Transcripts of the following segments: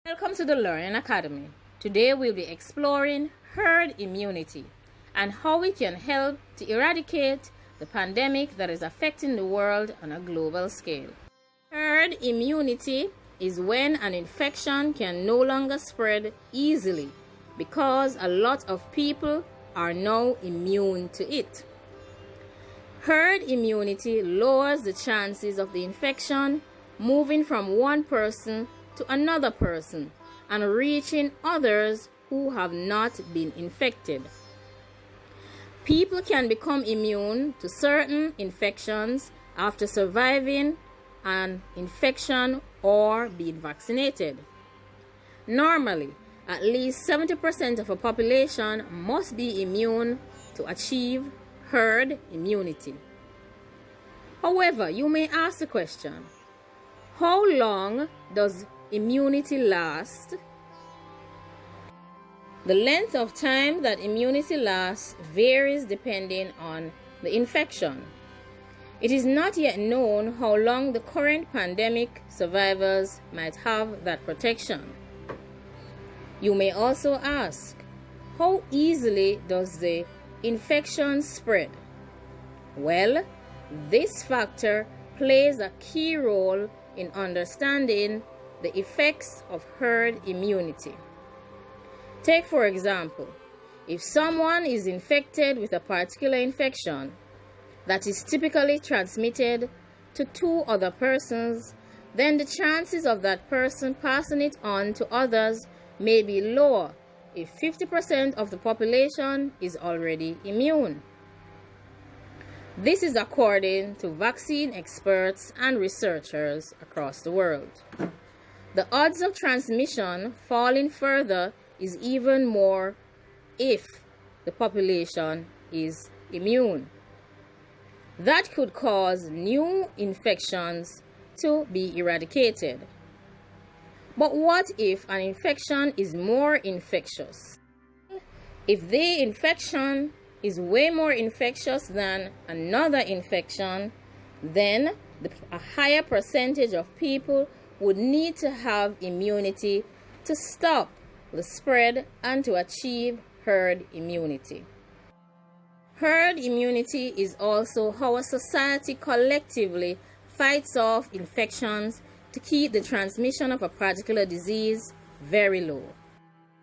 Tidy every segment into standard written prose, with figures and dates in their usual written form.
Welcome to the Learning Academy. Today we'll be exploring herd immunity and how it can help to eradicate the pandemic that is affecting the world on a global scale. Herd immunity is when an infection can no longer spread easily because a lot of people are now immune to it. Herd immunity lowers the chances of the infection moving from one person to another person and reaching others who have not been infected. People can become immune to certain infections after surviving an infection or being vaccinated. Normally, at least 70% of a population must be immune to achieve herd immunity. However, you may ask the question, how long does immunity last? The length of time that immunity lasts varies depending on the infection. It is not yet known how long the current pandemic survivors might have that protection. You may also ask, how easily does the infection spread? Well, this factor plays a key role in understanding the effects of herd immunity. Take, for example, if someone is infected with a particular infection that is typically transmitted to two other persons, then the chances of that person passing it on to others may be lower if 50% of the population is already immune. This is according to vaccine experts and researchers across the world. The odds of transmission falling further is even more if the population is immune. That could cause new infections to be eradicated. But what if an infection is more infectious? If the infection is way more infectious than another infection, then a higher percentage of people would need to have immunity to stop the spread and to achieve herd immunity. Herd immunity is also how a society collectively fights off infections to keep the transmission of a particular disease very low.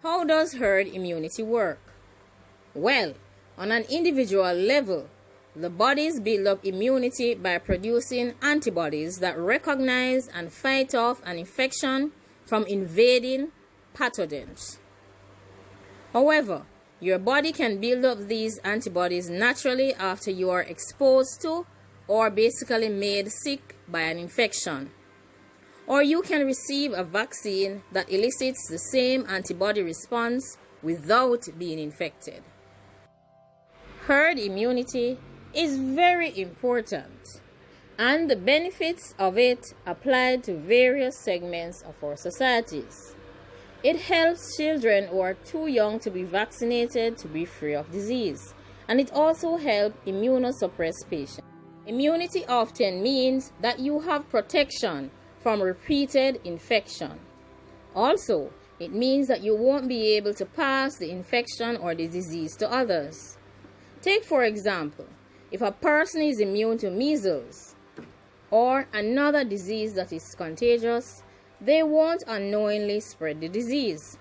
How does herd immunity work? Well, on an individual level, the bodies build up immunity by producing antibodies that recognize and fight off an infection from invading pathogens. However, your body can build up these antibodies naturally after you are exposed to or basically made sick by an infection. Or you can receive a vaccine that elicits the same antibody response without being infected. Herd immunity is very important, and the benefits of it apply to various segments of our societies. It helps children who are too young to be vaccinated to be free of disease, and it also helps immunosuppressed patients. Immunity often means that you have protection from repeated infection. Also, it means that you won't be able to pass the infection or the disease to others. Take, for example, if a person is immune to measles or another disease that is contagious, they won't unknowingly spread the disease.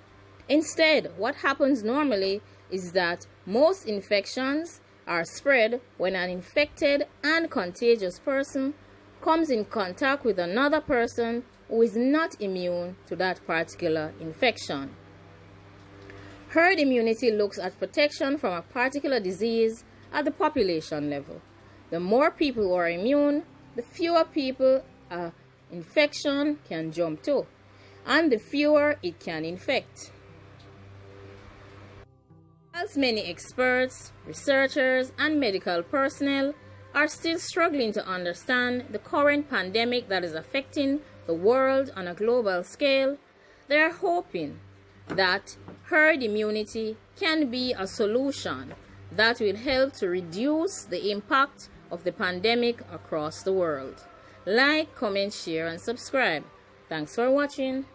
Instead, what happens normally is that most infections are spread when an infected and contagious person comes in contact with another person who is not immune to that particular infection. Herd immunity looks at protection from a particular disease at the population level. The more people who are immune, the fewer people an infection can jump to, and the fewer it can infect. As many experts, researchers, and medical personnel are still struggling to understand the current pandemic that is affecting the world on a global scale, they are hoping that herd immunity can be a solution that will help to reduce the impact of the pandemic across the world. Like, comment, share, and subscribe. Thanks for watching.